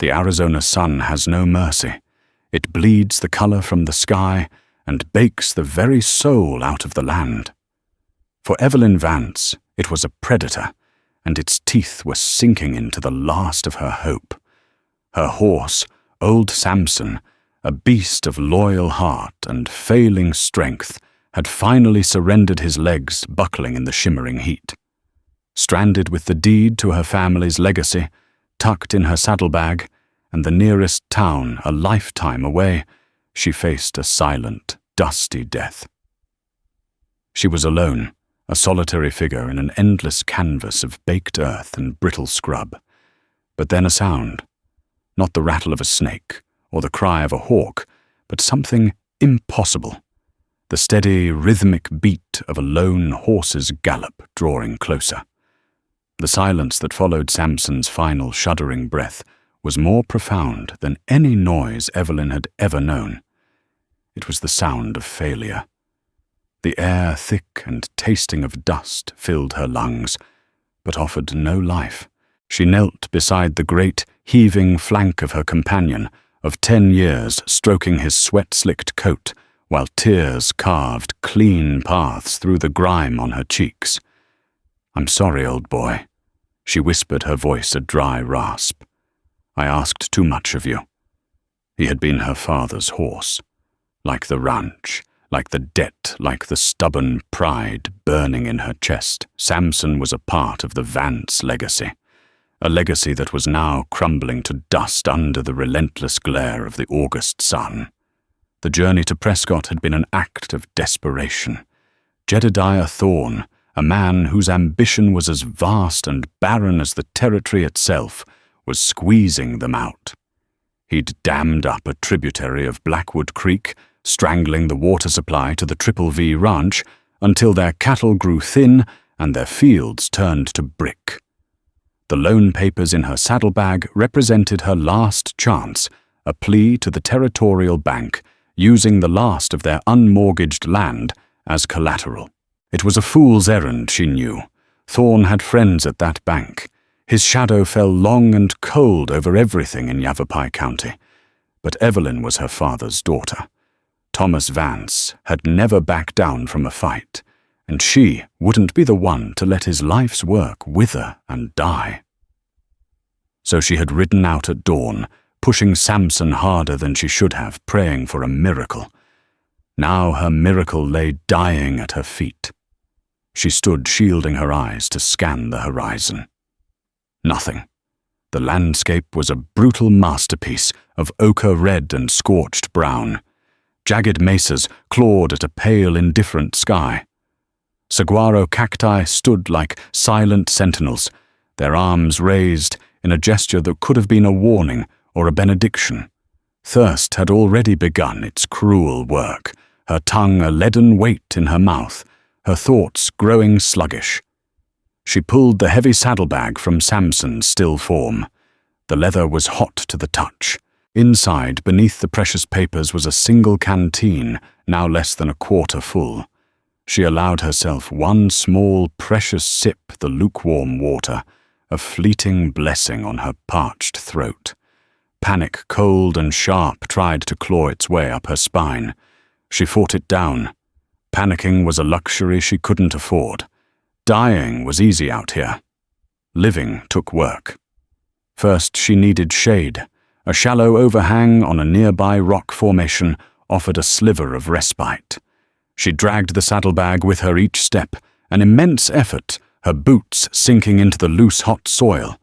The Arizona sun has no mercy. It bleeds the color from the sky and bakes the very soul out of the land. For Evelyn Vance, it was a predator, and its teeth were sinking into the last of her hope. Her horse, old Samson, a beast of loyal heart and failing strength, had finally surrendered, his legs buckling in the shimmering heat. Stranded with the deed to her family's legacy, tucked in her saddlebag, and the nearest town a lifetime away, she faced a silent, dusty death. She was alone, a solitary figure in an endless canvas of baked earth and brittle scrub. But then a sound, not the rattle of a snake or the cry of a hawk, but something impossible, the steady, rhythmic beat of a lone horse's gallop drawing closer. The silence that followed Samson's final shuddering breath was more profound than any noise Evelyn had ever known. It was the sound of failure. The air, thick and tasting of dust, filled her lungs, but offered no life. She knelt beside the great, heaving flank of her companion, of 10 years, stroking his sweat-slicked coat, while tears carved clean paths through the grime on her cheeks. "I'm sorry, old boy," she whispered, her voice a dry rasp. "I asked too much of you." He had been her father's horse. Like the ranch, like the debt, like the stubborn pride burning in her chest, Samson was a part of the Vance legacy. A legacy that was now crumbling to dust under the relentless glare of the August sun. The journey to Prescott had been an act of desperation. Jedediah Thorne, a man whose ambition was as vast and barren as the territory itself, was squeezing them out. He'd dammed up a tributary of Blackwood Creek, strangling the water supply to the Triple V Ranch until their cattle grew thin and their fields turned to brick. The loan papers in her saddlebag represented her last chance, a plea to the territorial bank, using the last of their unmortgaged land as collateral. It was a fool's errand, she knew. Thorne had friends at that bank. His shadow fell long and cold over everything in Yavapai County. But Evelyn was her father's daughter. Thomas Vance had never backed down from a fight, and she wouldn't be the one to let his life's work wither and die. So she had ridden out at dawn, pushing Samson harder than she should have, praying for a miracle. Now her miracle lay dying at her feet. She stood shielding her eyes to scan the horizon. Nothing. The landscape was a brutal masterpiece of ochre red and scorched brown. Jagged mesas clawed at a pale, indifferent sky. Saguaro cacti stood like silent sentinels, their arms raised in a gesture that could have been a warning or a benediction. Thirst had already begun its cruel work, her tongue a leaden weight in her mouth, her thoughts growing sluggish. She pulled the heavy saddlebag from Samson's still form. The leather was hot to the touch. Inside, beneath the precious papers, was a single canteen, now less than a quarter full. She allowed herself one small, precious sip, the lukewarm water, a fleeting blessing on her parched throat. Panic, cold and sharp, tried to claw its way up her spine. She fought it down. Panicking was a luxury she couldn't afford. Dying was easy out here. Living took work. First, she needed shade. A shallow overhang on a nearby rock formation offered a sliver of respite. She dragged the saddlebag with her each step, an immense effort, her boots sinking into the loose, hot soil.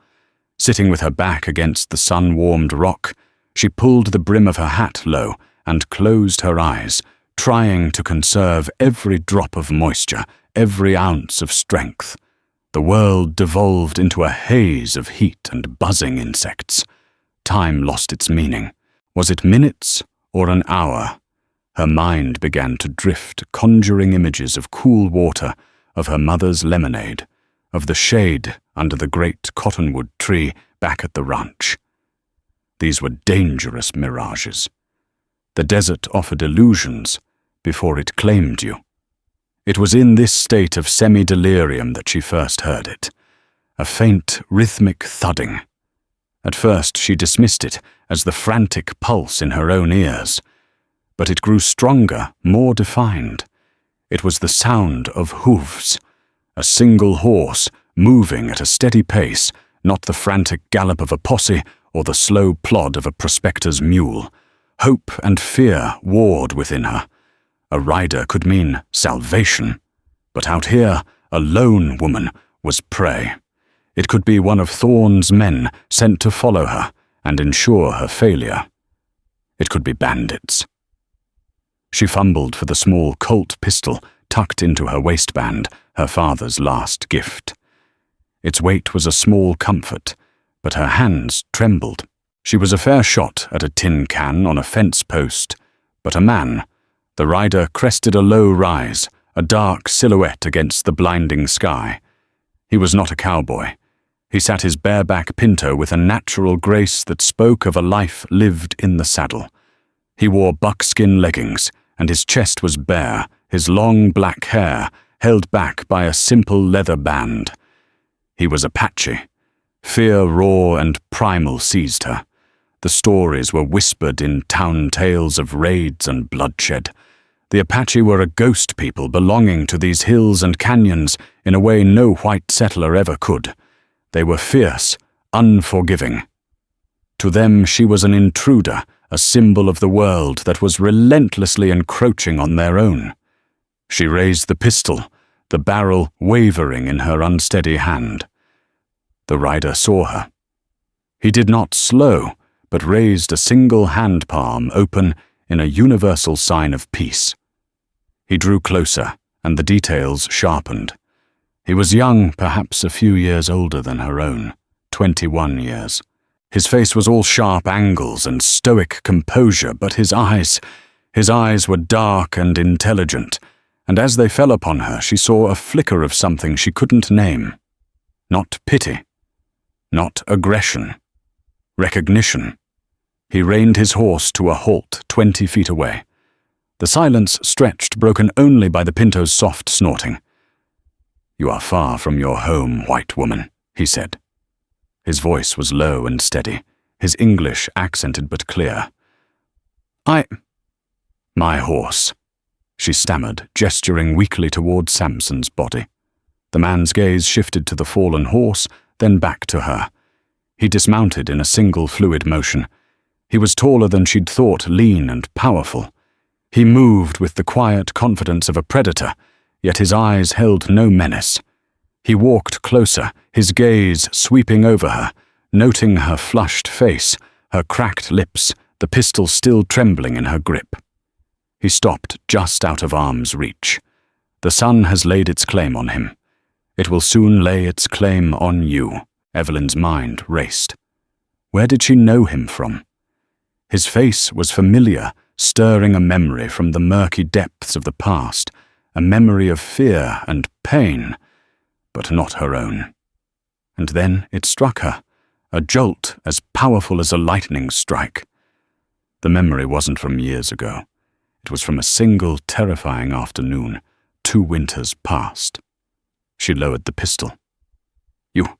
Sitting with her back against the sun-warmed rock, she pulled the brim of her hat low and closed her eyes, trying to conserve every drop of moisture, every ounce of strength. The world devolved into a haze of heat and buzzing insects. Time lost its meaning. Was it minutes or an hour? Her mind began to drift, conjuring images of cool water, of her mother's lemonade, of the shade under the great cottonwood tree back at the ranch. These were dangerous mirages. The desert offered illusions before it claimed you. It was in this state of semi-delirium that she first heard it. A faint, rhythmic thudding. At first she dismissed it as the frantic pulse in her own ears. But it grew stronger, more defined. It was the sound of hooves, a single horse moving at a steady pace, not the frantic gallop of a posse or the slow plod of a prospector's mule. Hope and fear warred within her. A rider could mean salvation, but out here, a lone woman was prey. It could be one of Thorne's men sent to follow her and ensure her failure. It could be bandits. She fumbled for the small Colt pistol tucked into her waistband, her father's last gift. Its weight was a small comfort, but her hands trembled. She was a fair shot at a tin can on a fence post, but a man, the rider crested a low rise, a dark silhouette against the blinding sky. He was not a cowboy. He sat his bareback pinto with a natural grace that spoke of a life lived in the saddle. He wore buckskin leggings, and his chest was bare, his long black hair held back by a simple leather band. He was Apache. Fear raw and primal seized her. The stories were whispered in town tales of raids and bloodshed. The Apache were a ghost people belonging to these hills and canyons in a way no white settler ever could. They were fierce, unforgiving. To them she was an intruder, a symbol of the world that was relentlessly encroaching on their own. She raised the pistol, the barrel wavering in her unsteady hand. The rider saw her. He did not slow, but raised a single hand palm open in a universal sign of peace. He drew closer, and the details sharpened. He was young, perhaps a few years older than her own, 21 years. His face was all sharp angles and stoic composure, but his eyes were dark and intelligent, and as they fell upon her, she saw a flicker of something she couldn't name. Not pity, not aggression, recognition. He reined his horse to a halt 20 feet away. The silence stretched, broken only by the pinto's soft snorting. "You are far from your home, white woman," he said. His voice was low and steady, his English accented but clear. My horse," she stammered, gesturing weakly toward Samson's body. The man's gaze shifted to the fallen horse, then back to her. He dismounted in a single fluid motion. He was taller than she'd thought, lean and powerful. He moved with the quiet confidence of a predator, yet his eyes held no menace. He walked closer, his gaze sweeping over her, noting her flushed face, her cracked lips, the pistol still trembling in her grip. He stopped just out of arm's reach. "The sun has laid its claim on him. It will soon lay its claim on you." Evelyn's mind raced. Where did she know him from? His face was familiar, stirring a memory from the murky depths of the past, a memory of fear and pain, but not her own. And then it struck her, a jolt as powerful as a lightning strike. The memory wasn't from years ago. It was from a single terrifying afternoon, 2 winters past. She lowered the pistol. "You."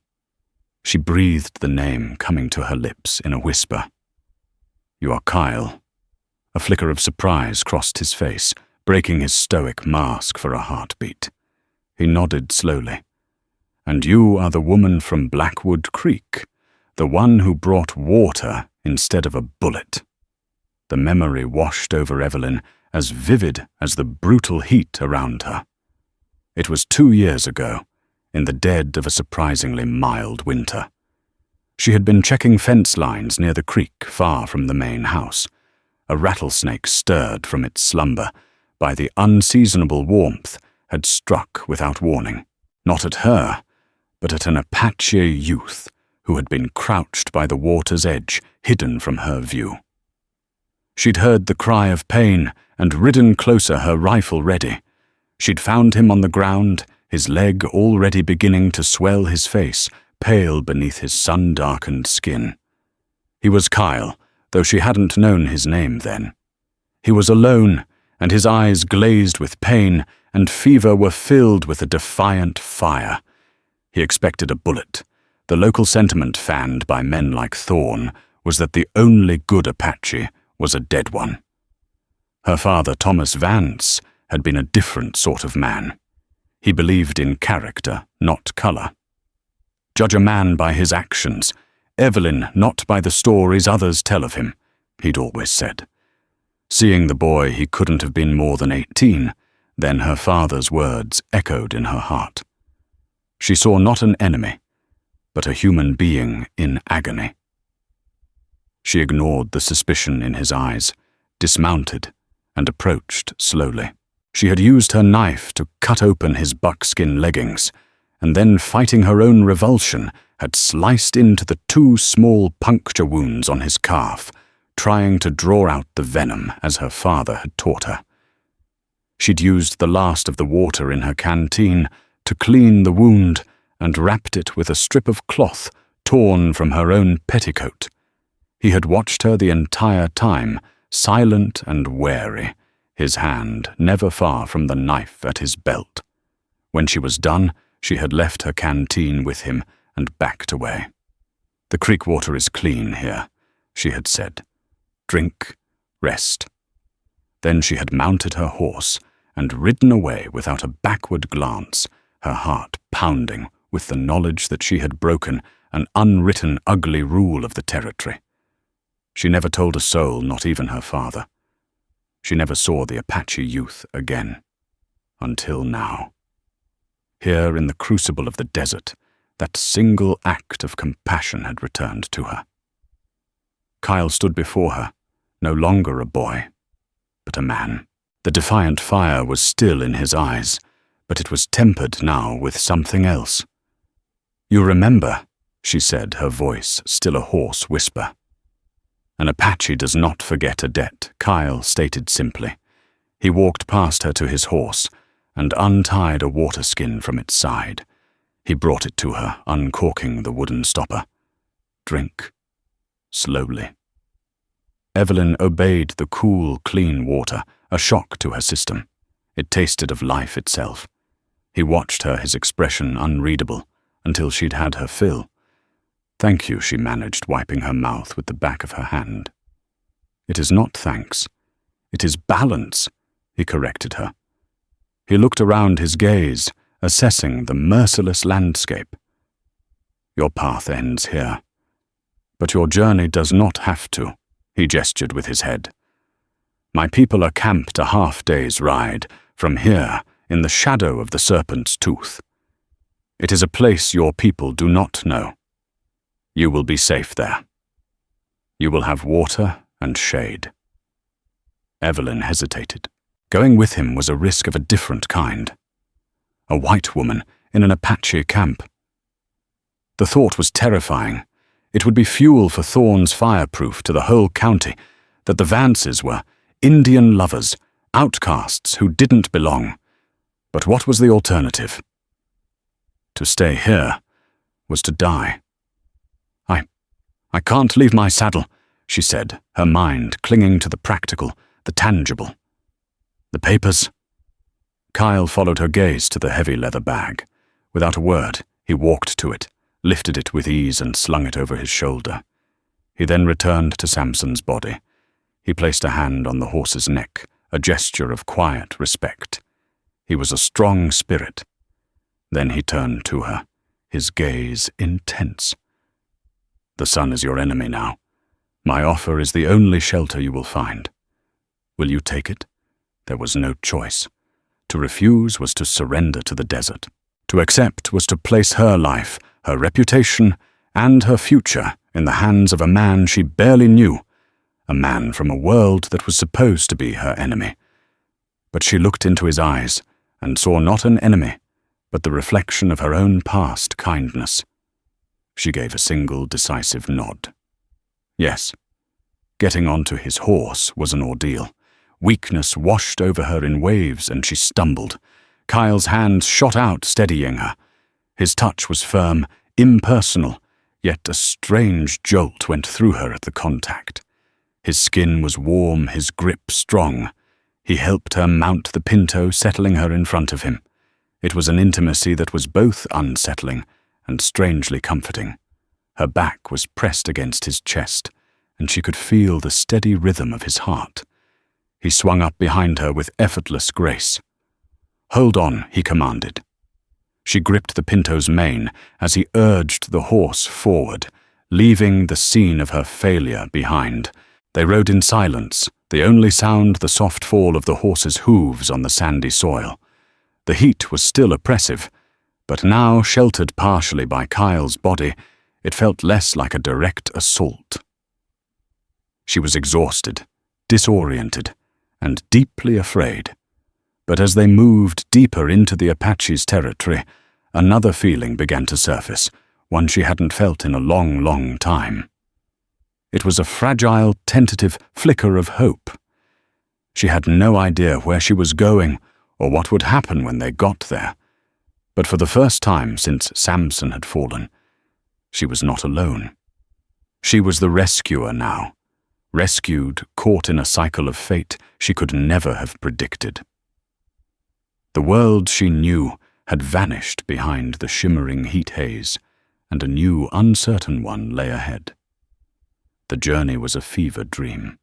She breathed the name coming to her lips in a whisper. "You are Kyle." A flicker of surprise crossed his face, breaking his stoic mask for a heartbeat. He nodded slowly. "And you are the woman from Blackwood Creek, the one who brought water instead of a bullet." The memory washed over Evelyn, as vivid as the brutal heat around her. It was 2 years ago, in the dead of a surprisingly mild winter. She had been checking fence lines near the creek far from the main house. A rattlesnake stirred from its slumber, by the unseasonable warmth, had struck without warning, not at her, but at an Apache youth who had been crouched by the water's edge, hidden from her view. She'd heard the cry of pain and ridden closer, her rifle ready. She'd found him on the ground, his leg already beginning to swell his face, pale beneath his sun-darkened skin. He was Kyle, though she hadn't known his name then. He was alone, and his eyes glazed with pain and fever were filled with a defiant fire. He expected a bullet, The local sentiment fanned by men like Thorne was that the only good Apache was a dead one. Her father, Thomas Vance, had been a different sort of man. He believed in character, not color. Judge a man by his actions, Evelyn not by the stories others tell of him, he'd always said. Seeing the boy, he couldn't have been more than 18, then her father's words echoed in her heart. She saw not an enemy, but a human being in agony. She ignored the suspicion in his eyes, dismounted, and approached slowly. She had used her knife to cut open his buckskin leggings, and then, fighting her own revulsion, had sliced into the 2 small puncture wounds on his calf, trying to draw out the venom as her father had taught her. She'd used the last of the water in her canteen to clean the wound and wrapped it with a strip of cloth torn from her own petticoat. He had watched her the entire time, silent and wary, his hand never far from the knife at his belt. When she was done, she had left her canteen with him and backed away. "The creek water is clean here," she had said. "Drink, rest." Then she had mounted her horse and ridden away without a backward glance, her heart pounding with the knowledge that she had broken an unwritten ugly rule of the territory. She never told a soul, not even her father. She never saw the Apache youth again. Until now. Here in the crucible of the desert, that single act of compassion had returned to her. Kyle stood before her, no longer a boy, but a man. The defiant fire was still in his eyes, but it was tempered now with something else. "You remember," she said, her voice still a hoarse whisper. "An Apache does not forget a debt," Kyle stated simply. He walked past her to his horse and untied a water skin from its side. He brought it to her, uncorking the wooden stopper. "Drink. Slowly." Evelyn obeyed the cool, clean water, a shock to her system. It tasted of life itself. He watched her, his expression unreadable, until she'd had her fill. "Thank you," she managed, wiping her mouth with the back of her hand. "It is not thanks. It is balance," he corrected her. He looked around, his gaze assessing the merciless landscape. "Your path ends here. But your journey does not have to," he gestured with his head. "My people are camped a half-day's ride from here in the shadow of the serpent's tooth. It is a place your people do not know. You will be safe there. You will have water and shade." Evelyn hesitated. Going with him was a risk of a different kind. A white woman in an Apache camp. The thought was terrifying. It would be fuel for Thorne's fireproof to the whole county that the Vances were Indian lovers, outcasts who didn't belong. But what was the alternative? To stay here was to die. I can't leave my saddle," she said, her mind clinging to the practical, the tangible. "The papers?" Kyle followed her gaze to the heavy leather bag. Without a word, he walked to it, lifted it with ease and slung it over his shoulder. He then returned to Samson's body. He placed a hand on the horse's neck, a gesture of quiet respect. He was a strong spirit. Then he turned to her, his gaze intense. "The sun is your enemy now. My offer is the only shelter you will find. Will you take it?" There was no choice. To refuse was to surrender to the desert. To accept was to place her life, her reputation, and her future in the hands of a man she barely knew, a man from a world that was supposed to be her enemy. But she looked into his eyes and saw not an enemy, but the reflection of her own past kindness. She gave a single decisive nod. Yes, getting onto his horse was an ordeal. Weakness washed over her in waves and she stumbled. Kyle's hand shot out, steadying her. His touch was firm, impersonal, yet a strange jolt went through her at the contact. His skin was warm, his grip strong. He helped her mount the pinto, settling her in front of him. It was an intimacy that was both unsettling and strangely comforting. Her back was pressed against his chest, and she could feel the steady rhythm of his heart. He swung up behind her with effortless grace. "Hold on," he commanded. She gripped the Pinto's mane as he urged the horse forward, leaving the scene of her failure behind. They rode in silence, the only sound the soft fall of the horse's hooves on the sandy soil. The heat was still oppressive, but now sheltered partially by Kyle's body, it felt less like a direct assault. She was exhausted, disoriented, and deeply afraid. But as they moved deeper into the Apache's territory, another feeling began to surface, one she hadn't felt in a long, long time. It was a fragile, tentative flicker of hope. She had no idea where she was going or what would happen when they got there. But for the first time since Samson had fallen, she was not alone. She was the rescuer now, rescued, caught in a cycle of fate she could never have predicted. The world she knew had vanished behind the shimmering heat haze, and a new, uncertain one lay ahead. The journey was a fever dream.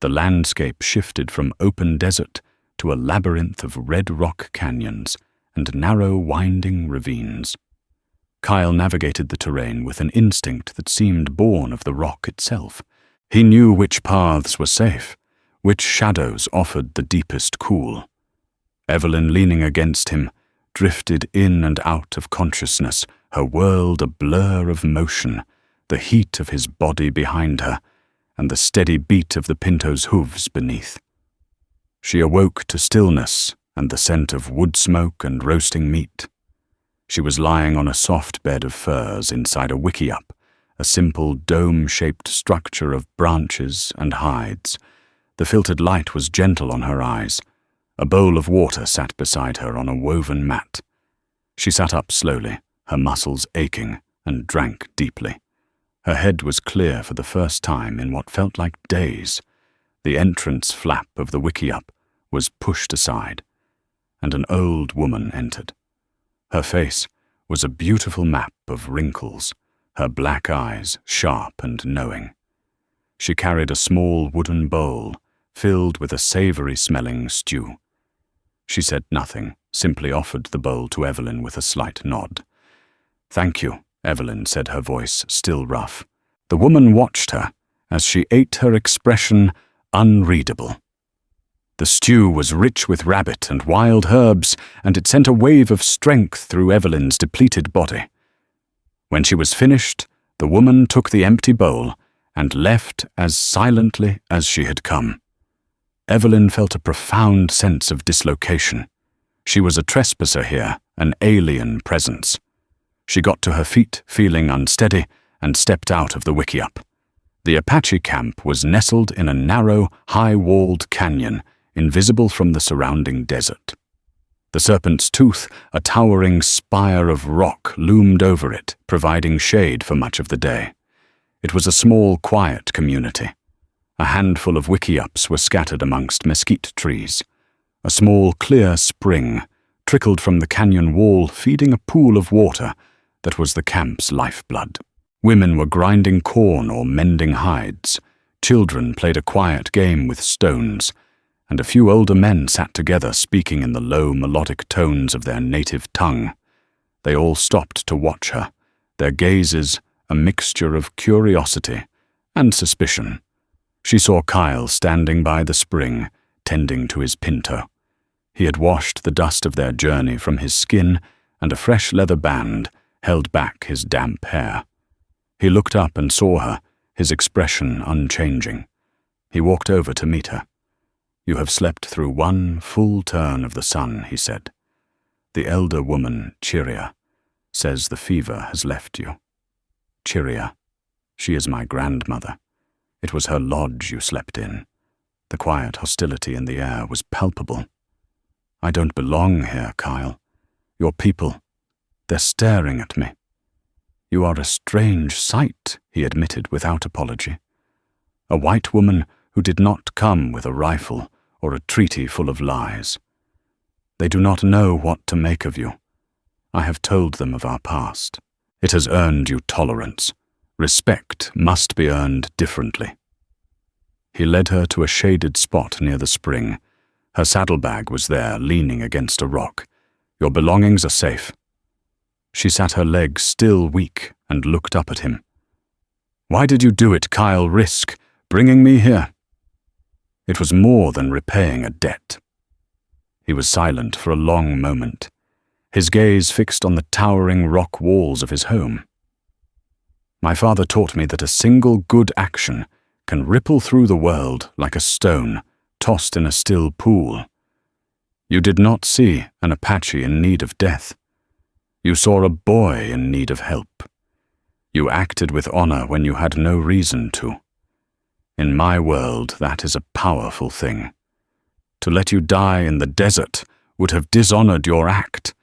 The landscape shifted from open desert to a labyrinth of red rock canyons and narrow, winding ravines. Kyle navigated the terrain with an instinct that seemed born of the rock itself. He knew which paths were safe, which shadows offered the deepest cool. Evelyn, leaning against him, drifted in and out of consciousness, her world a blur of motion, the heat of his body behind her, and the steady beat of the Pinto's hooves beneath. She awoke to stillness and the scent of wood smoke and roasting meat. She was lying on a soft bed of furs inside a wickiup, a simple dome-shaped structure of branches and hides. The filtered light was gentle on her eyes. A bowl of water sat beside her on a woven mat. She sat up slowly, her muscles aching, and drank deeply. Her head was clear for the first time in what felt like days. The entrance flap of the wickiup was pushed aside, and an old woman entered. Her face was a beautiful map of wrinkles, her black eyes sharp and knowing. She carried a small wooden bowl filled with a savory-smelling stew. She said nothing, simply offered the bowl to Evelyn with a slight nod. "Thank you," Evelyn said, her voice still rough. The woman watched her as she ate, her expression unreadable. The stew was rich with rabbit and wild herbs, and it sent a wave of strength through Evelyn's depleted body. When she was finished, the woman took the empty bowl and left as silently as she had come. Evelyn felt a profound sense of dislocation. She was a trespasser here, an alien presence. She got to her feet, feeling unsteady, and stepped out of the wickiup. The Apache camp was nestled in a narrow, high-walled canyon, invisible from the surrounding desert. The Serpent's Tooth, a towering spire of rock, loomed over it, providing shade for much of the day. It was a small, quiet community. A handful of wickiups were scattered amongst mesquite trees. A small, clear spring trickled from the canyon wall, feeding a pool of water that was the camp's lifeblood. Women were grinding corn or mending hides. Children played a quiet game with stones, and a few older men sat together speaking in the low, melodic tones of their native tongue. They all stopped to watch her, their gazes a mixture of curiosity and suspicion. She saw Kyle standing by the spring, tending to his Pinto. He had washed the dust of their journey from his skin, and a fresh leather band held back his damp hair. He looked up and saw her, his expression unchanging. He walked over to meet her. "You have slept through one full turn of the sun," he said. "The elder woman, Chiria, says the fever has left you." "Chiria. She is my grandmother. It was her lodge you slept in." The quiet hostility in the air was palpable. "I don't belong here, Kyle. Your people, they're staring at me." "You are a strange sight," he admitted without apology. "A white woman who did not come with a rifle or a treaty full of lies. They do not know what to make of you. I have told them of our past. It has earned you tolerance. Respect must be earned differently. He led her to a shaded spot near the spring. Her saddlebag was there, leaning against a rock. Your belongings are safe. She sat her legs still weak and looked up at him. Why did you do it, Kyle Risk, bringing me here? It was more than repaying a debt. He was silent for a long moment, his gaze fixed on the towering rock walls of his home. My father taught me that a single good action can ripple through the world like a stone tossed in a still pool. You did not see an Apache in need of death. You saw a boy in need of help. You acted with honor when you had no reason to. In my world, that is a powerful thing. To let you die in the desert would have dishonored your act,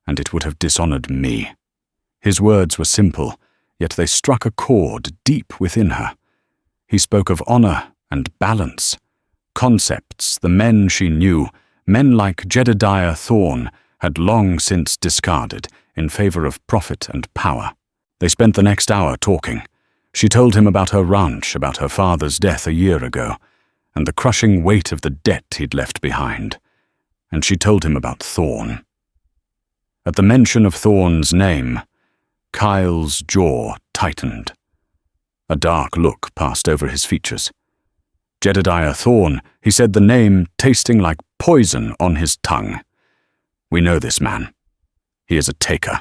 and it would have dishonored me. His words were simple, yet they struck a chord deep within her. He spoke of honor and balance, concepts the men she knew, men like Jedediah Thorne, had long since discarded in favor of profit and power. They spent the next hour talking. She told him about her ranch, about her father's death a year ago, and the crushing weight of the debt he'd left behind. And she told him about Thorne. At the mention of Thorne's name, Kyle's jaw tightened. A dark look passed over his features. Jedediah Thorne, he said, the name tasting like poison on his tongue. We know this man. He is a taker.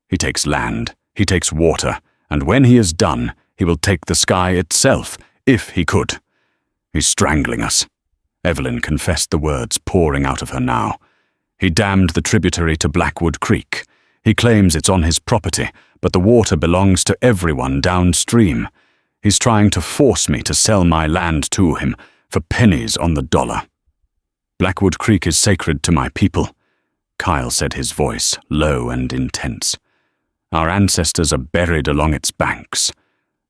He takes land, he takes water, and when he is done, he will take the sky itself, if he could. He's strangling us. Evelyn confessed the words pouring out of her now. He dammed the tributary to Blackwood Creek. He claims it's on his property, but the water belongs to everyone downstream. He's trying to force me to sell my land to him for pennies on the dollar. Blackwood Creek is sacred to my people, Kyle said, his voice low and intense. Our ancestors are buried along its banks.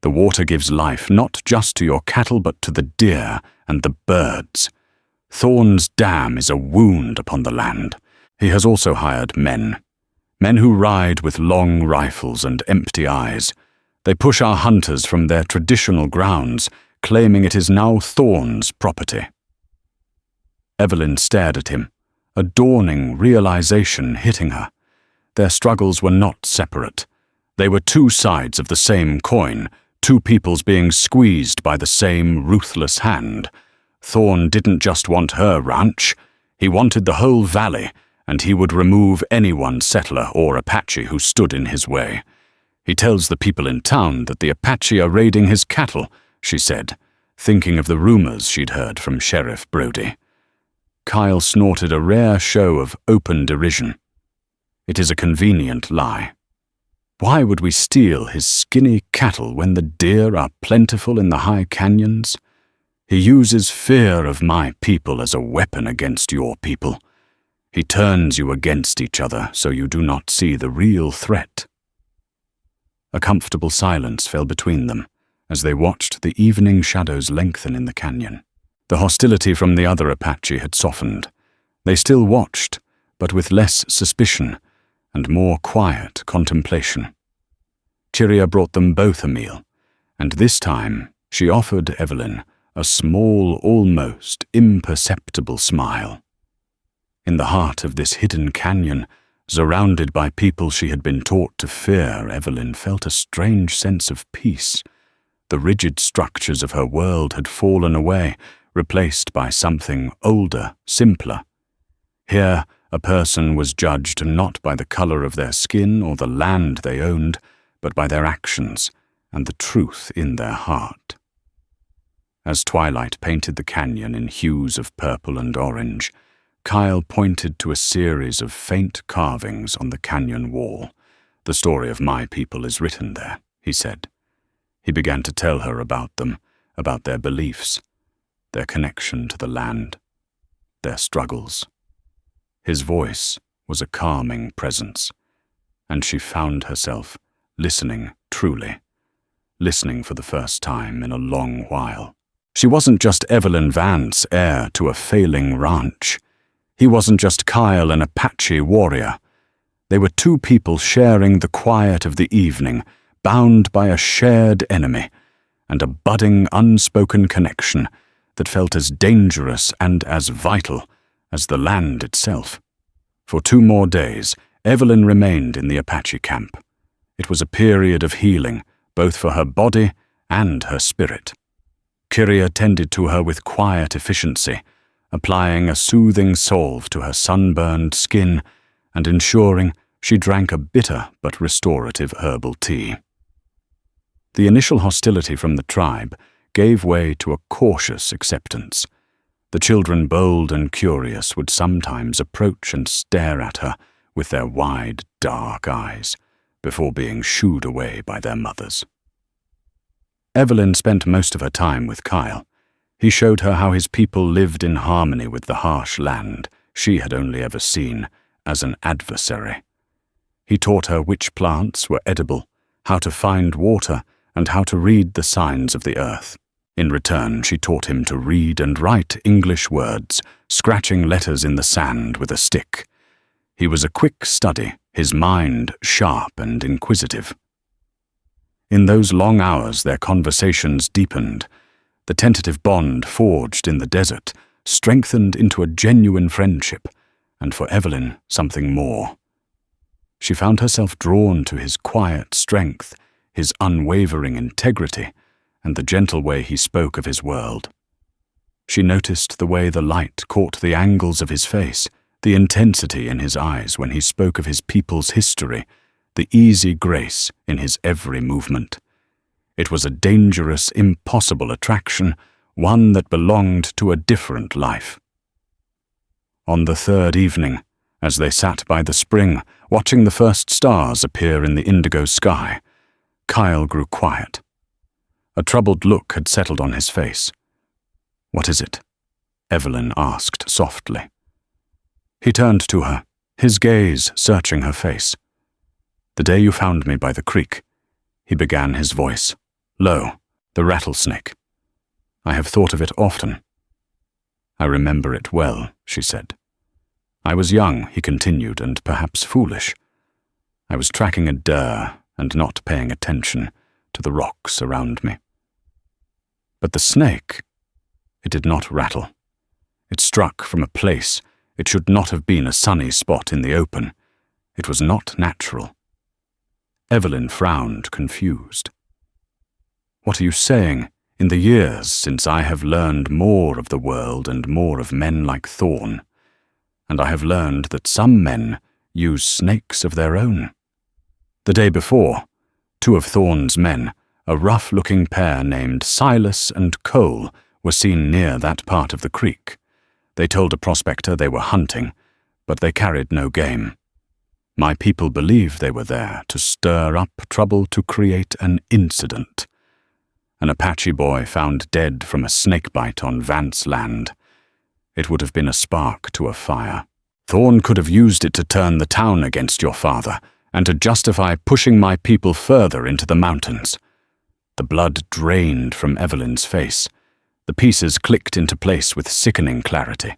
The water gives life not just to your cattle but to the deer and the birds. Thorne's dam is a wound upon the land. He has also hired men who ride with long rifles and empty eyes. They push our hunters from their traditional grounds, claiming it is now Thorne's property. Evelyn stared at him, a dawning realization hitting her. Their struggles were not separate. They were two sides of the same coin, two peoples being squeezed by the same ruthless hand. Thorne didn't just want her ranch. He wanted the whole valley, and he would remove anyone settler or Apache who stood in his way. He tells the people in town that the Apache are raiding his cattle, she said, thinking of the rumors she'd heard from Sheriff Brody. Kyle snorted a rare show of open derision. It is a convenient lie. Why would we steal his skinny cattle when the deer are plentiful in the high canyons? He uses fear of my people as a weapon against your people. He turns you against each other so you do not see the real threat. A comfortable silence fell between them as they watched the evening shadows lengthen in the canyon. The hostility from the other Apache had softened. They still watched, but with less suspicion and more quiet contemplation. Chiria brought them both a meal, and this time she offered Evelyn a small, almost imperceptible smile. In the heart of this hidden canyon, surrounded by people she had been taught to fear, Evelyn felt a strange sense of peace. The rigid structures of her world had fallen away, replaced by something older, simpler. Here, a person was judged not by the color of their skin or the land they owned, but by their actions and the truth in their heart. As twilight painted the canyon in hues of purple and orange, Kyle pointed to a series of faint carvings on the canyon wall. The story of my people is written there, he said. He began to tell her about them, about their beliefs, their connection to the land, their struggles. His voice was a calming presence, and she found herself listening truly, listening for the first time in a long while. She wasn't just Evelyn Vance, heir to a failing ranch. He wasn't just Kyle, an Apache warrior. They were two people sharing the quiet of the evening, bound by a shared enemy, and a budding, unspoken connection that felt as dangerous and as vital as the land itself. For 2 more days, Evelyn remained in the Apache camp. It was a period of healing, both for her body and her spirit. Kyria tended to her with quiet efficiency, applying a soothing salve to her sunburned skin and ensuring she drank a bitter but restorative herbal tea. The initial hostility from the tribe gave way to a cautious acceptance. The children, bold and curious, would sometimes approach and stare at her with their wide, dark eyes, before being shooed away by their mothers. Evelyn spent most of her time with Kyle. He showed her how his people lived in harmony with the harsh land she had only ever seen as an adversary. He taught her which plants were edible, how to find water, and how to read the signs of the earth. In return, she taught him to read and write English words, scratching letters in the sand with a stick. He was a quick study, his mind sharp and inquisitive. In those long hours their conversations deepened. The tentative bond forged in the desert strengthened into a genuine friendship, and for Evelyn, something more. She found herself drawn to his quiet strength, his unwavering integrity, and the gentle way he spoke of his world. She noticed the way the light caught the angles of his face, the intensity in his eyes when he spoke of his people's history, the easy grace in his every movement. It was a dangerous, impossible attraction, one that belonged to a different life. On the 3rd evening, as they sat by the spring, watching the first stars appear in the indigo sky, Kyle grew quiet. A troubled look had settled on his face. "What is it?" Evelyn asked softly. He turned to her, his gaze searching her face. "The day you found me by the creek," he began, his voice low, "the rattlesnake. I have thought of it often." "I remember it well," she said. "I was young," he continued, "and perhaps foolish. I was tracking a deer and not paying attention to the rocks around me. But the snake, it did not rattle. It struck from a place it should not have been, a sunny spot in the open. It was not natural." Evelyn frowned, confused. "What are you saying? In the years since I have learned more of the world and more of men like Thorn, and I have learned that some men use snakes of their own. The day before, 2 of Thorn's men, a rough-looking pair named Silas and Cole, were seen near that part of the creek. They told a prospector they were hunting, but they carried no game. My people believe they were there to stir up trouble, to create an incident. An Apache boy found dead from a snakebite on Vance land. It would have been a spark to a fire. Thorn could have used it to turn the town against your father and to justify pushing my people further into the mountains." The blood drained from Evelyn's face. The pieces clicked into place with sickening clarity.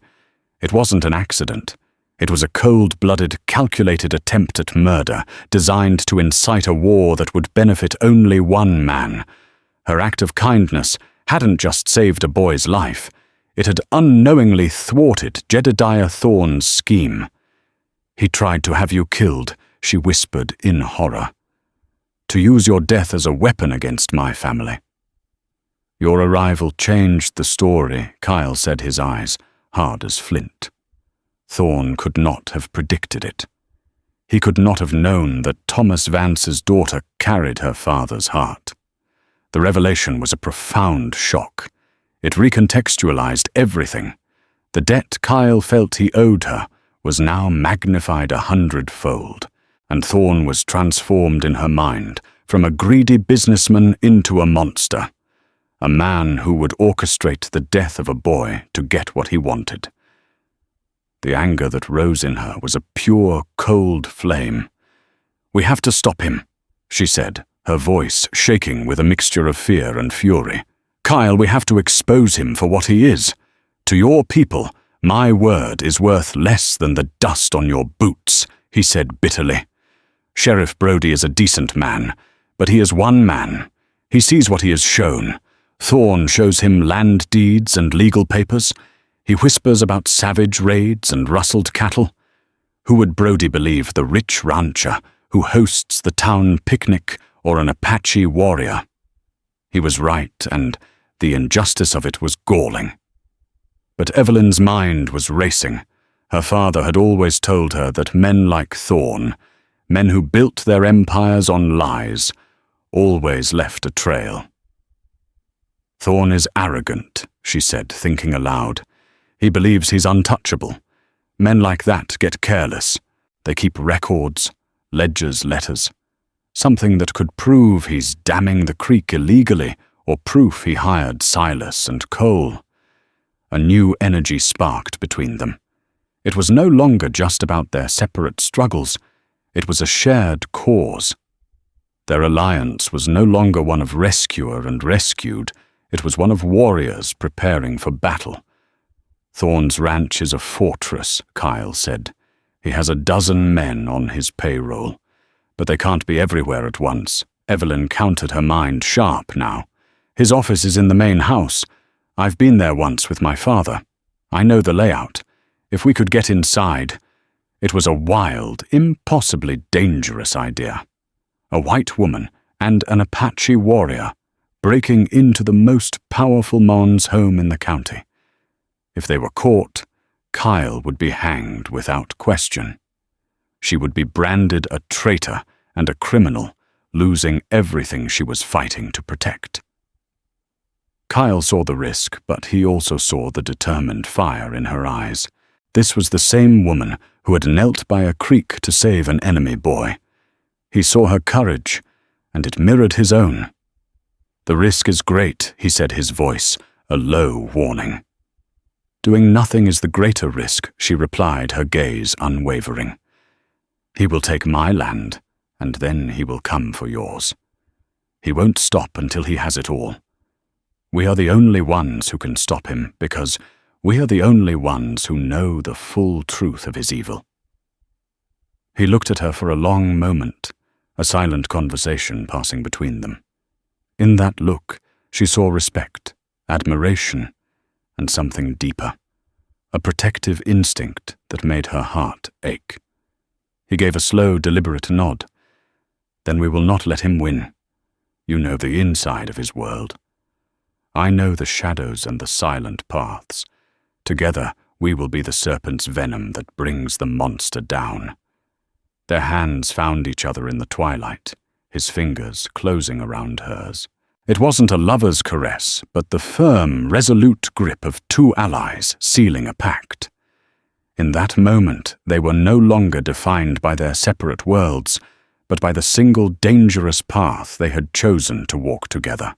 It wasn't an accident. It was a cold-blooded, calculated attempt at murder, designed to incite a war that would benefit only one man. Her act of kindness hadn't just saved a boy's life. It had unknowingly thwarted Jedediah Thorn's scheme. "He tried to have you killed," she whispered in horror. "To use your death as a weapon against my family." "Your arrival changed the story," Kyle said, his eyes hard as flint. Thorn could not have predicted it. He could not have known that Thomas Vance's daughter carried her father's heart. The revelation was a profound shock. It recontextualized everything. The debt Kyle felt he owed her was now magnified 100-fold, and Thorn was transformed in her mind from a greedy businessman into a monster, a man who would orchestrate the death of a boy to get what he wanted. The anger that rose in her was a pure, cold flame. "We have to stop him," she said, her voice shaking with a mixture of fear and fury. "Kyle, we have to expose him for what he is. To your people, my word is worth less than the dust on your boots. he said bitterly. "Sheriff Brody is a decent man, but he is one man. He sees what he is shown. Thorne shows him land deeds and legal papers. He whispers about savage raids and rustled cattle. Who would Brody believe, the rich rancher who hosts the town picnic or an Apache warrior?" He was right, and the injustice of it was galling. But Evelyn's mind was racing. Her father had always told her that men like Thorne, men who built their empires on lies, always left a trail. "Thorne is arrogant," she said, thinking aloud. "He believes he's untouchable. Men like that get careless. They keep records, ledgers, letters. Something that could prove he's damming the creek illegally, or proof he hired Silas and Cole." A new energy sparked between them. It was no longer just about their separate struggles. It was a shared cause. Their alliance was no longer one of rescuer and rescued. It was one of warriors preparing for battle. "Thorne's ranch is a fortress," Kyle said. "He has 12 men on his payroll. But they can't be everywhere at once." Evelyn countered, her mind sharp now. "His office is in the main house. I've been there once with my father. I know the layout. If we could get inside..." It was a wild, impossibly dangerous idea. A white woman and an Apache warrior breaking into the most powerful Mon's home in the county. If they were caught, Kyle would be hanged without question. She would be branded a traitor and a criminal, losing everything she was fighting to protect. Kyle saw the risk, but he also saw the determined fire in her eyes. This was the same woman who had knelt by a creek to save an enemy boy. He saw her courage, and it mirrored his own. "The risk is great," he said, his voice a low warning. "Doing nothing is the greater risk," she replied, her gaze unwavering. "He will take my land, and then he will come for yours. He won't stop until he has it all. We are the only ones who can stop him, because we are the only ones who know the full truth of his evil." He looked at her for a long moment, a silent conversation passing between them. In that look, she saw respect, admiration, and something deeper, a protective instinct that made her heart ache. He gave a slow, deliberate nod. "Then we will not let him win. You know the inside of his world. I know the shadows and the silent paths. Together, we will be the serpent's venom that brings the monster down." Their hands found each other in the twilight, his fingers closing around hers. It wasn't a lover's caress, but the firm, resolute grip of two allies sealing a pact. In that moment, they were no longer defined by their separate worlds, but by the single dangerous path they had chosen to walk together.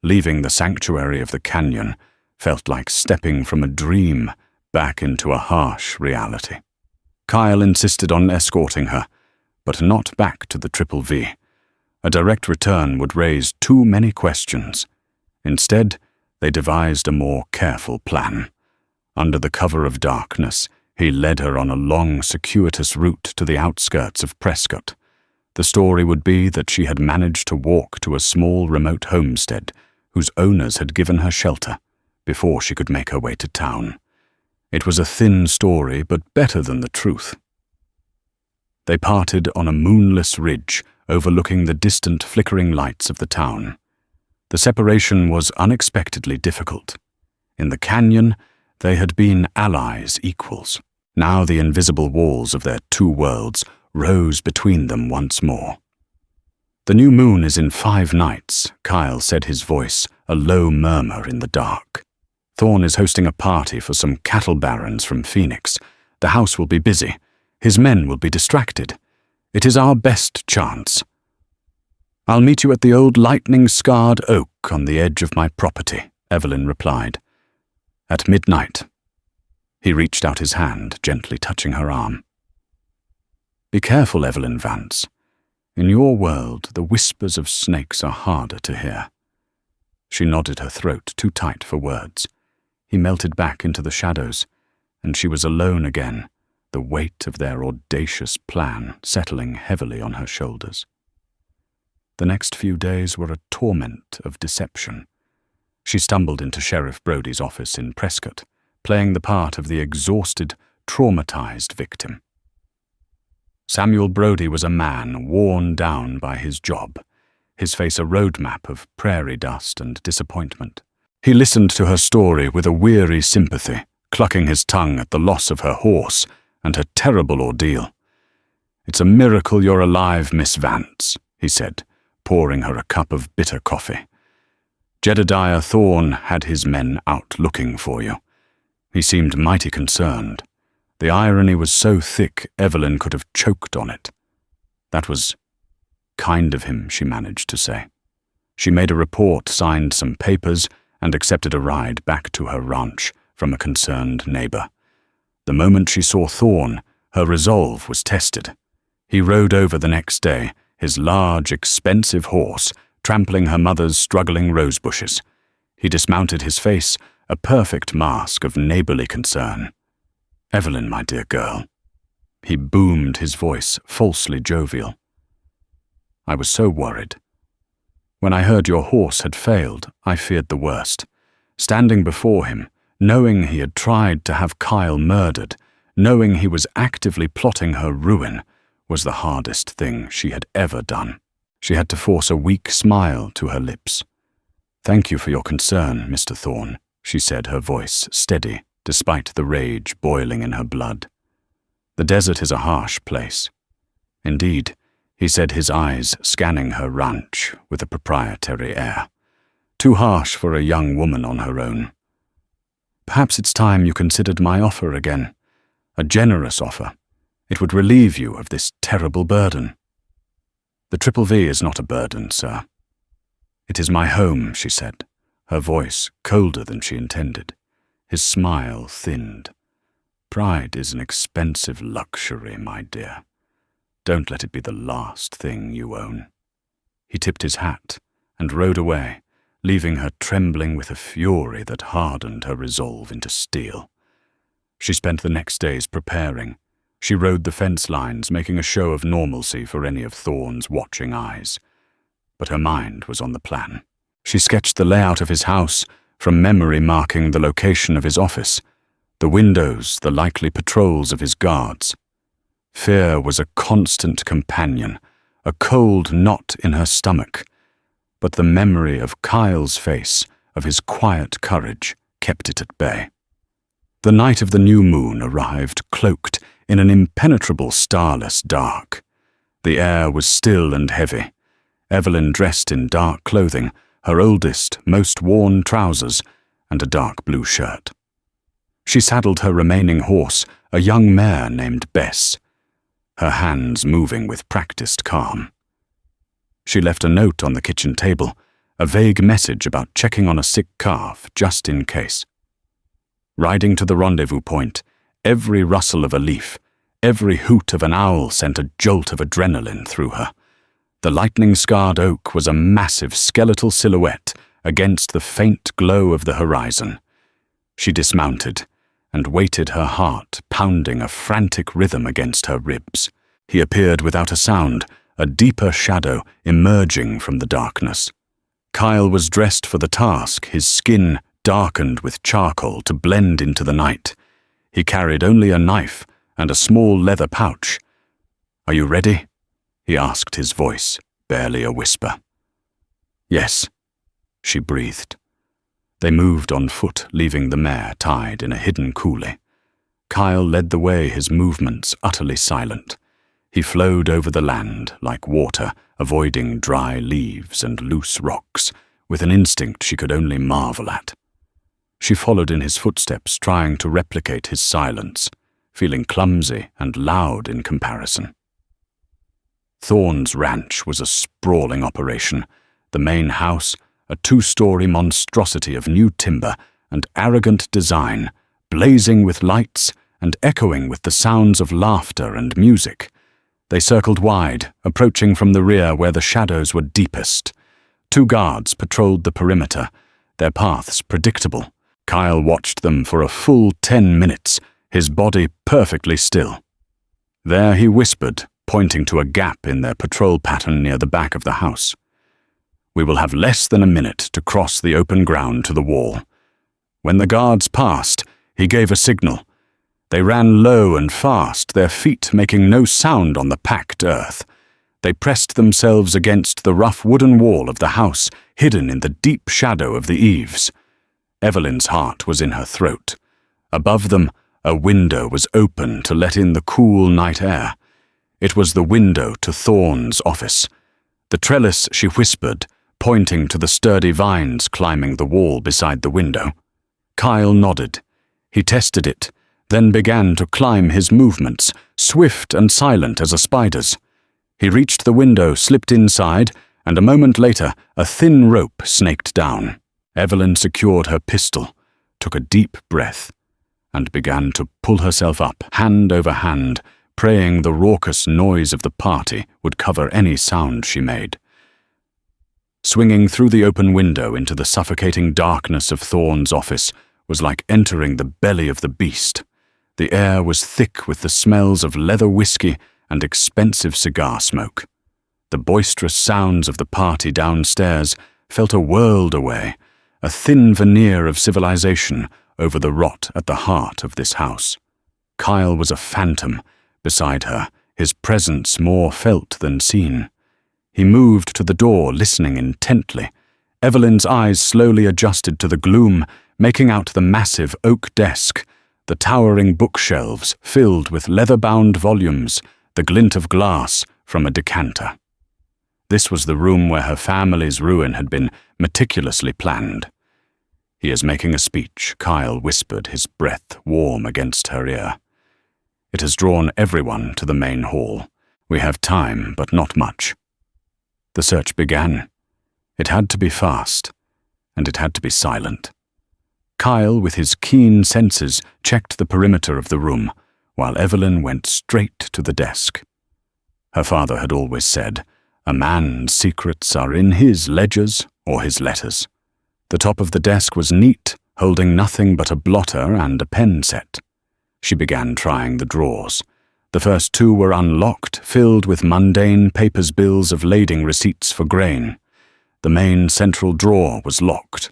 Leaving the sanctuary of the canyon felt like stepping from a dream back into a harsh reality. Kyle insisted on escorting her, but not back to the Triple V. A direct return would raise too many questions. Instead, they devised a more careful plan. Under the cover of darkness, he led her on a long, circuitous route to the outskirts of Prescott. The story would be that she had managed to walk to a small remote homestead whose owners had given her shelter before she could make her way to town. It was a thin story, but better than the truth. They parted on a moonless ridge overlooking the distant flickering lights of the town. The separation was unexpectedly difficult. In the canyon, they had been allies, equals. Now the invisible walls of their two worlds rose between them once more. "The new moon is in 5 nights, Kyle said, his voice a low murmur in the dark. "Thorne is hosting a party for some cattle barons from Phoenix. The house will be busy. His men will be distracted. It is our best chance. I'll meet you at the old lightning-scarred oak on the edge of my property," Evelyn replied. "At midnight." He reached out his hand, gently touching her arm. "Be careful, Evelyn Vance. In your world, the whispers of snakes are harder to hear." She nodded, her throat too tight for words. He melted back into the shadows, and she was alone again, the weight of their audacious plan settling heavily on her shoulders. The next few days were a torment of deception. She stumbled into Sheriff Brody's office in Prescott, playing the part of the exhausted, traumatized victim. Samuel Brody was a man worn down by his job, his face a roadmap of prairie dust and disappointment. He listened to her story with a weary sympathy, clucking his tongue at the loss of her horse and her terrible ordeal. "It's a miracle you're alive, Miss Vance," he said, pouring her a cup of bitter coffee. "Jedediah Thorne had his men out looking for you." He seemed mighty concerned. The irony was so thick Evelyn could have choked on it. "That was kind of him," she managed to say. She made a report, signed some papers, and accepted a ride back to her ranch from a concerned neighbor. The moment she saw Thorne, her resolve was tested. He rode over the next day, his large, expensive horse, trampling her mother's struggling rose bushes. He dismounted, his face a perfect mask of neighborly concern. "Evelyn, my dear girl." He boomed, his voice falsely jovial. "I was so worried. When I heard your horse had failed, I feared the worst. Standing before him, knowing he had tried to have Kyle murdered, knowing he was actively plotting her ruin, was the hardest thing she had ever done." She had to force a weak smile to her lips. "Thank you for your concern, Mr. Thorne," she said, her voice steady, despite the rage boiling in her blood. "The desert is a harsh place." "Indeed," he said, his eyes scanning her ranch with a proprietary air. "Too harsh for a young woman on her own. Perhaps it's time you considered my offer again. A generous offer. It would relieve you of this terrible burden." "The Triple V is not a burden, sir." "It is my home," she said, her voice colder than she intended. His smile thinned. "Pride is an expensive luxury, my dear. Don't let it be the last thing you own." He tipped his hat and rode away, leaving her trembling with a fury that hardened her resolve into steel. She spent the next days preparing. She rode the fence lines, making a show of normalcy for any of Thorne's watching eyes. But her mind was on the plan. She sketched the layout of his house, from memory marking the location of his office, the windows, the likely patrols of his guards. Fear was a constant companion, a cold knot in her stomach, but the memory of Kyle's face, of his quiet courage, kept it at bay. The night of the new moon arrived cloaked in an impenetrable starless dark. The air was still and heavy. Evelyn dressed in dark clothing, her oldest, most worn trousers, and a dark blue shirt. She saddled her remaining horse, a young mare named Bess, her hands moving with practiced calm. She left a note on the kitchen table, a vague message about checking on a sick calf just in case. Riding to the rendezvous point, every rustle of a leaf, every hoot of an owl sent a jolt of adrenaline through her. The lightning-scarred oak was a massive skeletal silhouette against the faint glow of the horizon. She dismounted and waited, her heart pounding a frantic rhythm against her ribs. He appeared without a sound, a deeper shadow emerging from the darkness. Kyle was dressed for the task, his skin darkened with charcoal to blend into the night. He carried only a knife and a small leather pouch. "Are you ready?" he asked, his voice barely a whisper. "Yes," she breathed. They moved on foot, leaving the mare tied in a hidden coulee. Kyle led the way, his movements utterly silent. He flowed over the land like water, avoiding dry leaves and loose rocks, with an instinct she could only marvel at. She followed in his footsteps, trying to replicate his silence, feeling clumsy and loud in comparison. Thorne's ranch was a sprawling operation, the main house a two-story monstrosity of new timber and arrogant design, blazing with lights and echoing with the sounds of laughter and music. They circled wide, approaching from the rear where the shadows were deepest. 2 guards patrolled the perimeter, their paths predictable. Kyle watched them for a full 10 minutes, his body perfectly still. There he whispered, pointing to a gap in their patrol pattern near the back of the house. "We will have less than a minute to cross the open ground to the wall." When the guards passed, he gave a signal. They ran low and fast, their feet making no sound on the packed earth. They pressed themselves against the rough wooden wall of the house, hidden in the deep shadow of the eaves. Evelyn's heart was in her throat. Above them, a window was open to let in the cool night air. It was the window to Thorne's office. The trellis, she whispered, pointing to the sturdy vines climbing the wall beside the window. Kyle nodded. He tested it, then began to climb his movements, swift and silent as a spider's. He reached the window, slipped inside, and a moment later, a thin rope snaked down. Evelyn secured her pistol, took a deep breath, and began to pull herself up, hand over hand, praying the raucous noise of the party would cover any sound she made. Swinging through the open window into the suffocating darkness of Thorne's office was like entering the belly of the beast. The air was thick with the smells of leather whiskey and expensive cigar smoke. The boisterous sounds of the party downstairs felt a world away, a thin veneer of civilization over the rot at the heart of this house. Kyle was a phantom beside her, his presence more felt than seen. He moved to the door, listening intently. Evelyn's eyes slowly adjusted to the gloom, making out the massive oak desk, the towering bookshelves filled with leather-bound volumes, the glint of glass from a decanter. This was the room where her family's ruin had been meticulously planned. "He is making a speech," Kyle whispered, his breath warm against her ear. "It has drawn everyone to the main hall. We have time, but not much." The search began. It had to be fast, and it had to be silent. Kyle, with his keen senses, checked the perimeter of the room, while Evelyn went straight to the desk. Her father had always said, "A man's secrets are in his ledgers or his letters." The top of the desk was neat, holding nothing but a blotter and a pen set. She began trying the drawers. The first two were unlocked, filled with mundane papers, bills of lading receipts for grain. The main central drawer was locked.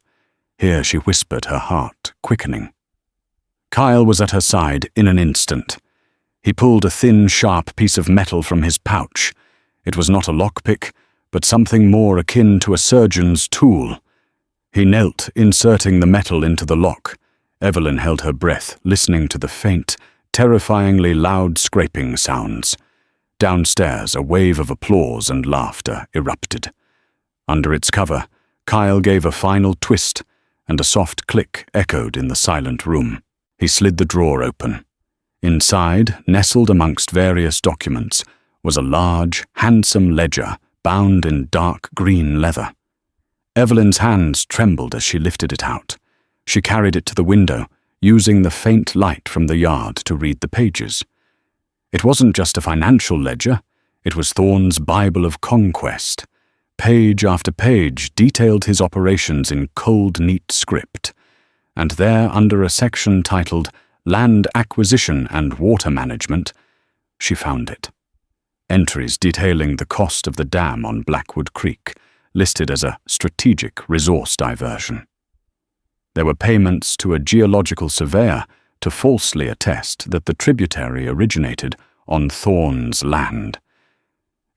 Here she whispered, her heart quickening. Kyle was at her side in an instant. He pulled a thin, sharp piece of metal from his pouch. It was not a lockpick, but something more akin to a surgeon's tool. He knelt, inserting the metal into the lock. Evelyn held her breath, listening to the faint, terrifyingly loud scraping sounds. Downstairs, a wave of applause and laughter erupted. Under its cover, Kyle gave a final twist, and a soft click echoed in the silent room. He slid the drawer open. Inside, nestled amongst various documents, was a large, handsome ledger bound in dark green leather. Evelyn's hands trembled as she lifted it out. She carried it to the window, using the faint light from the yard to read the pages. It wasn't just a financial ledger, it was Thorne's Bible of conquest. Page after page detailed his operations in cold, neat script, and there, under a section titled Land Acquisition and Water Management, she found it. Entries detailing the cost of the dam on Blackwood Creek, listed as a strategic resource diversion. There were payments to a geological surveyor to falsely attest that the tributary originated on Thorne's land.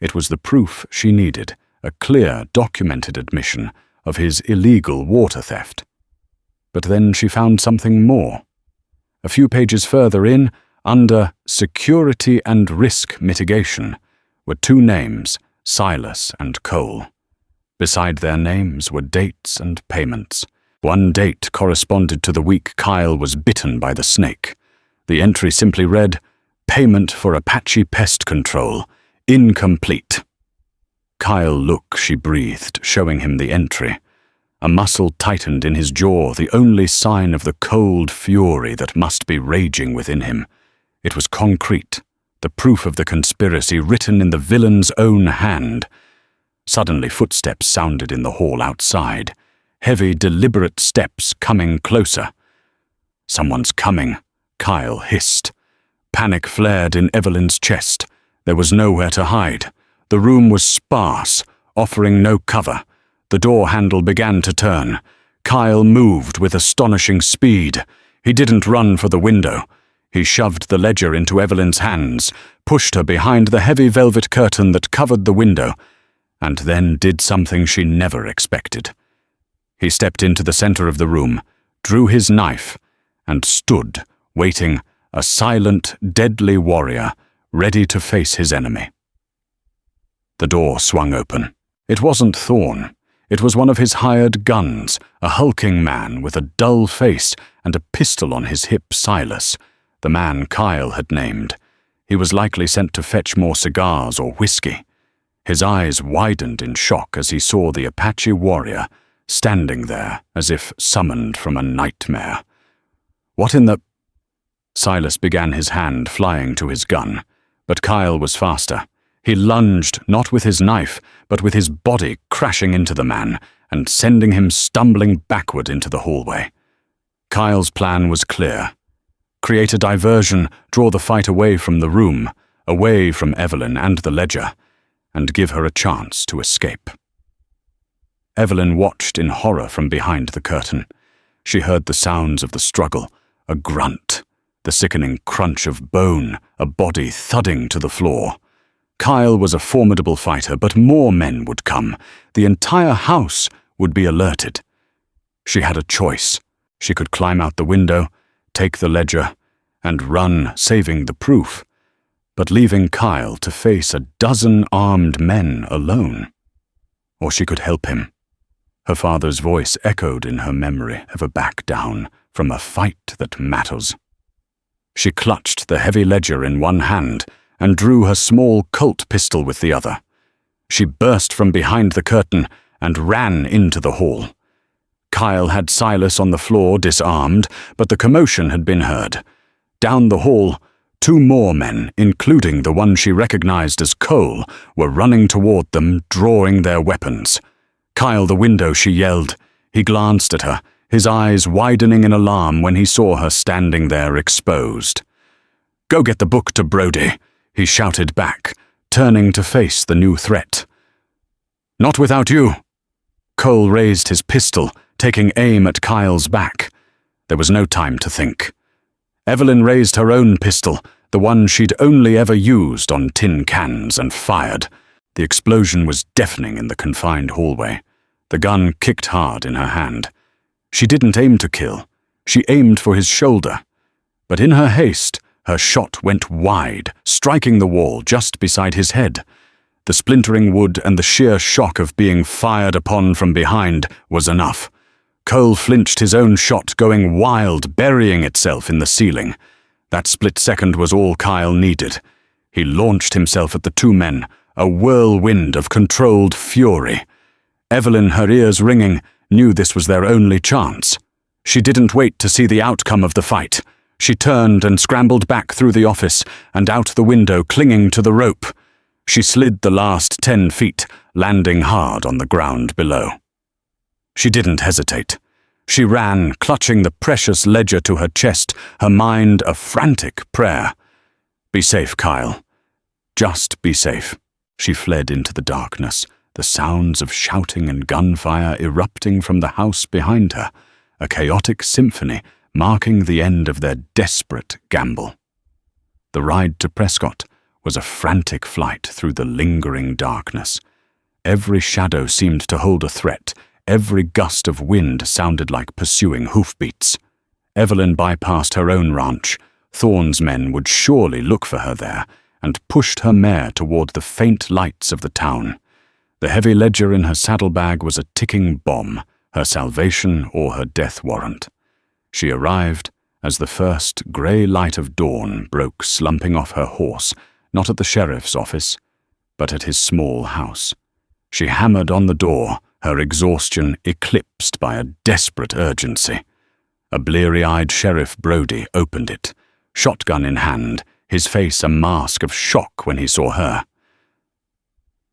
It was the proof she needed, a clear, documented admission of his illegal water theft. But then she found something more. A few pages further in, under Security and Risk Mitigation, were two names, Silas and Cole. Beside their names were dates and payments. One date corresponded to the week Kyle was bitten by the snake. The entry simply read, "Payment for Apache pest control, incomplete." "Kyle, look," she breathed, showing him the entry. A muscle tightened in his jaw, the only sign of the cold fury that must be raging within him. It was concrete, the proof of the conspiracy written in the villain's own hand. Suddenly footsteps sounded in the hall outside. Heavy, deliberate steps coming closer. "Someone's coming," Kyle hissed. Panic flared in Evelyn's chest. There was nowhere to hide. The room was sparse, offering no cover. The door handle began to turn. Kyle moved with astonishing speed. He didn't run for the window. He shoved the ledger into Evelyn's hands, pushed her behind the heavy velvet curtain that covered the window, and then did something she never expected. He stepped into the center of the room, drew his knife, and stood, waiting, a silent, deadly warrior, ready to face his enemy. The door swung open. It wasn't Thorn. It was one of his hired guns, a hulking man with a dull face and a pistol on his hip, Silas, the man Kyle had named. He was likely sent to fetch more cigars or whiskey. His eyes widened in shock as he saw the Apache warrior, standing there as if summoned from a nightmare. What in the... Silas began, his hand flying to his gun, but Kyle was faster. He lunged, not with his knife, but with his body crashing into the man and sending him stumbling backward into the hallway. Kyle's plan was clear. Create a diversion, draw the fight away from the room, away from Evelyn and the ledger, and give her a chance to escape. Evelyn watched in horror from behind the curtain. She heard the sounds of the struggle, a grunt, the sickening crunch of bone, a body thudding to the floor. Kyle was a formidable fighter, but more men would come. The entire house would be alerted. She had a choice. She could climb out the window, take the ledger, and run, saving the proof, but leaving Kyle to face a dozen armed men alone. Or she could help him. Her father's voice echoed in her memory, ever back down from a fight that matters. She clutched the heavy ledger in one hand and drew her small Colt pistol with the other. She burst from behind the curtain and ran into the hall. Kyle had Silas on the floor, disarmed, but the commotion had been heard. Down the hall, 2 more men, including the one she recognized as Cole, were running toward them, drawing their weapons. "Kyle, the window," she yelled. He glanced at her, his eyes widening in alarm when he saw her standing there exposed. "Go get the book to Brody," he shouted back, turning to face the new threat. "Not without you." Cole raised his pistol, taking aim at Kyle's back. There was no time to think. Evelyn raised her own pistol, the one she'd only ever used on tin cans, and fired. The explosion was deafening in the confined hallway. The gun kicked hard in her hand. She didn't aim to kill. She aimed for his shoulder. But in her haste, her shot went wide, striking the wall just beside his head. The splintering wood and the sheer shock of being fired upon from behind was enough. Cole flinched, his own shot going wild, burying itself in the ceiling. That split second was all Kyle needed. He launched himself at the 2 men, a whirlwind of controlled fury. Evelyn, her ears ringing, knew this was their only chance. She didn't wait to see the outcome of the fight. She turned and scrambled back through the office and out the window, clinging to the rope. She slid the last 10 feet, landing hard on the ground below. She didn't hesitate. She ran, clutching the precious ledger to her chest, her mind a frantic prayer. "Be safe, Kyle. Just be safe." She fled into the darkness, the sounds of shouting and gunfire erupting from the house behind her, a chaotic symphony marking the end of their desperate gamble. The ride to Prescott was a frantic flight through the lingering darkness. Every shadow seemed to hold a threat. Every gust of wind sounded like pursuing hoofbeats. Evelyn bypassed her own ranch. Thorne's men would surely look for her there, and pushed her mare toward the faint lights of the town. The heavy ledger in her saddlebag was a ticking bomb, her salvation or her death warrant. She arrived as the first grey light of dawn broke, slumping off her horse, not at the sheriff's office, but at his small house. She hammered on the door, her exhaustion eclipsed by a desperate urgency. A bleary-eyed Sheriff Brody opened it, shotgun in hand, his face a mask of shock when he saw her.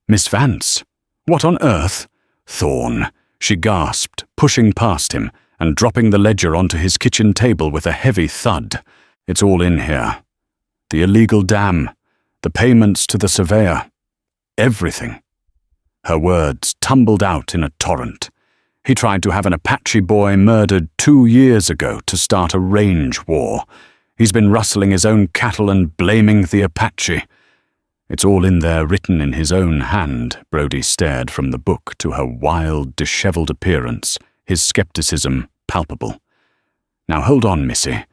"Miss Vance? What on earth?" "Thorne," she gasped, pushing past him and dropping the ledger onto his kitchen table with a heavy thud. It's all in here. The illegal dam, the payments to the surveyor, everything." Her words tumbled out in a torrent. He tried to have an Apache boy murdered 2 years ago to start a range war. He's been rustling his own cattle and blaming the Apache. It's all in there, written in his own hand. Brody stared from the book to her wild, disheveled appearance, his skepticism palpable. "Now hold on, Missy.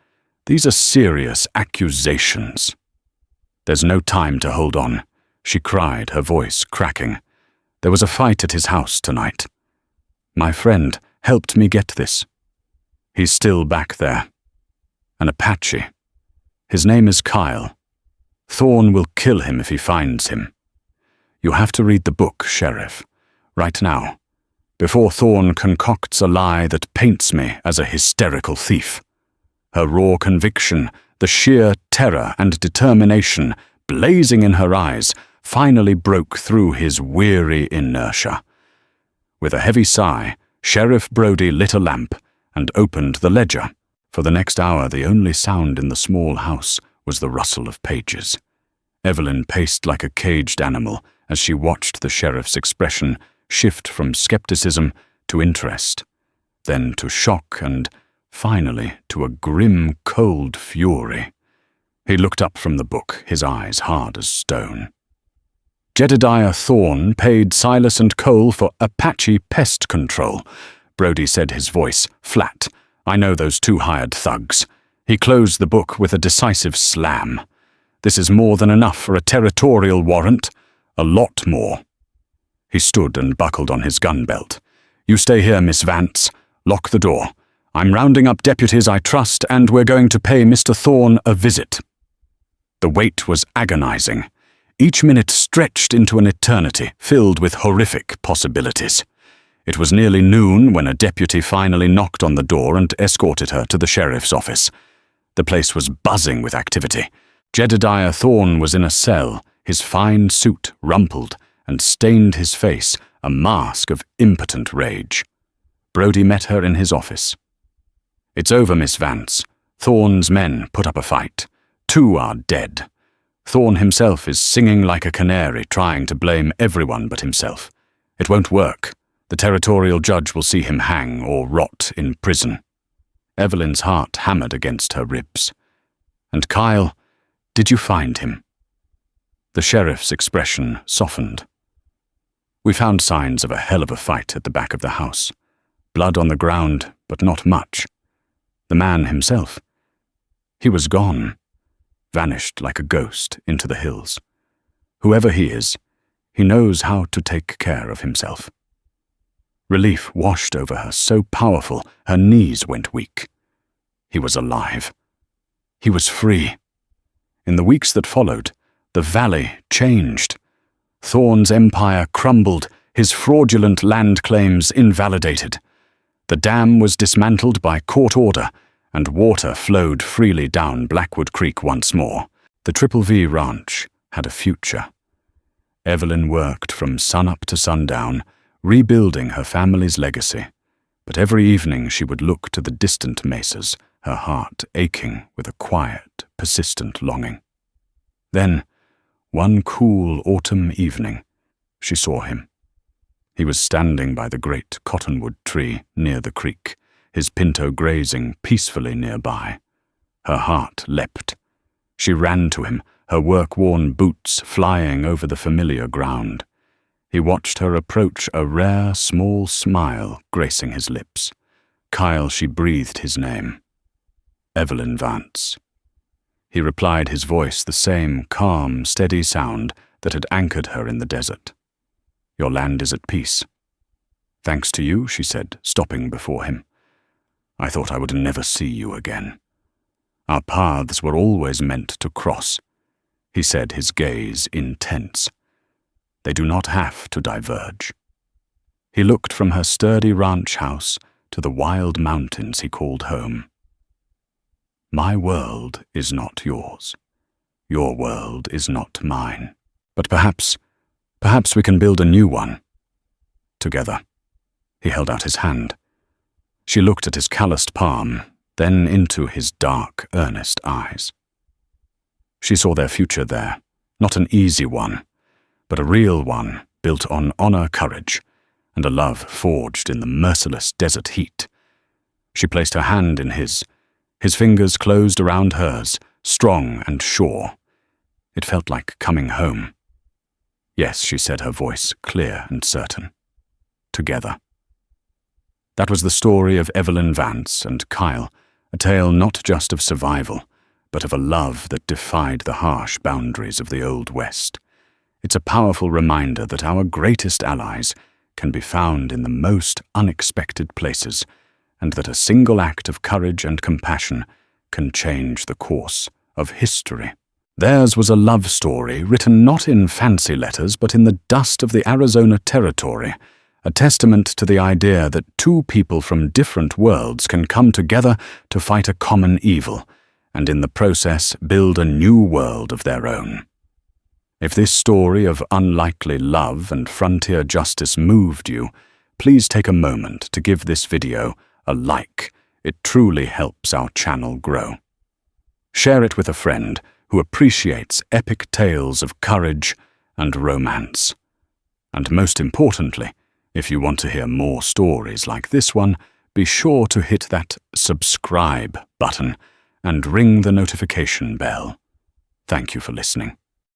These are serious accusations." "There's no time to hold on," she cried, her voice cracking. "There was a fight at his house tonight. My friend helped me get this. He's still back there. An Apache. His name is Kyle. Thorne will kill him if he finds him. You have to read the book, Sheriff, right now, before Thorne concocts a lie that paints me as a hysterical thief." Her raw conviction, the sheer terror and determination blazing in her eyes, finally broke through his weary inertia. With a heavy sigh, Sheriff Brody lit a lamp and opened the ledger. For the next hour, the only sound in the small house was the rustle of pages. Evelyn paced like a caged animal as she watched the sheriff's expression shift from skepticism to interest, then to shock and, finally, to a grim, cold fury. He looked up from the book, his eyes hard as stone. "Jedediah Thorne paid Silas and Cole for Apache pest control," Brody said, his voice flat. "I know those 2 hired thugs." He closed the book with a decisive slam. "This is more than enough for a territorial warrant. A lot more." He stood and buckled on his gun belt. "You stay here, Miss Vance. Lock the door. I'm rounding up deputies I trust, and we're going to pay Mr. Thorne a visit." The wait was agonizing. Each minute stretched into an eternity, filled with horrific possibilities. It was nearly noon when a deputy finally knocked on the door and escorted her to the sheriff's office. The place was buzzing with activity. Jedediah Thorne was in a cell, his fine suit rumpled and stained his face, a mask of impotent rage. Brody met her in his office. "It's over, Miss Vance. Thorne's men put up a fight. 2 are dead. Thorne himself is singing like a canary, trying to blame everyone but himself. It won't work. The territorial judge will see him hang or rot in prison." Evelyn's heart hammered against her ribs. "And Kyle, did you find him?" The sheriff's expression softened. "We found signs of a hell of a fight at the back of the house. Blood on the ground, but not much. The man himself, he was gone. Vanished like a ghost into the hills. Whoever he is, he knows how to take care of himself." Relief washed over her, so powerful her knees went weak. He was alive. He was free. In the weeks that followed, the valley changed. Thorne's empire crumbled, his fraudulent land claims invalidated. The dam was dismantled by court order, and water flowed freely down Blackwood Creek once more. The Triple V Ranch had a future. Evelyn worked from sunup to sundown, rebuilding her family's legacy, but every evening she would look to the distant mesas, her heart aching with a quiet, persistent longing. Then, one cool autumn evening, she saw him. He was standing by the great cottonwood tree near the creek, his pinto grazing peacefully nearby. Her heart leapt. She ran to him, her work-worn boots flying over the familiar ground. He watched her approach, a rare, small smile gracing his lips. "Kyle," she breathed his name. "Evelyn Vance." He replied, his voice the same calm, steady sound that had anchored her in the desert. "Your land is at peace." "Thanks to you," she said, stopping before him. "I thought I would never see you again. Our paths were always meant to cross," he said, his gaze intense. "They do not have to diverge." He looked from her sturdy ranch house to the wild mountains he called home. "My world is not yours. Your world is not mine. But perhaps we can build a new one. Together." He held out his hand. She looked at his calloused palm, then into his dark, earnest eyes. She saw their future there, not an easy one, but a real one built on honor, courage, and a love forged in the merciless desert heat. She placed her hand in his fingers closed around hers, strong and sure. It felt like coming home. Yes, she said, her voice clear and certain. Together. That was the story of Evelyn Vance and Kyle, a tale not just of survival, but of a love that defied the harsh boundaries of the Old West. It's a powerful reminder that our greatest allies can be found in the most unexpected places, and that a single act of courage and compassion can change the course of history. Theirs was a love story written not in fancy letters but in the dust of the Arizona Territory, a testament to the idea that two people from different worlds can come together to fight a common evil, and in the process build a new world of their own. If this story of unlikely love and frontier justice moved you, please take a moment to give this video a like. It truly helps our channel grow. Share it with a friend who appreciates epic tales of courage and romance. And most importantly, if you want to hear more stories like this one, be sure to hit that subscribe button and ring the notification bell. Thank you for listening.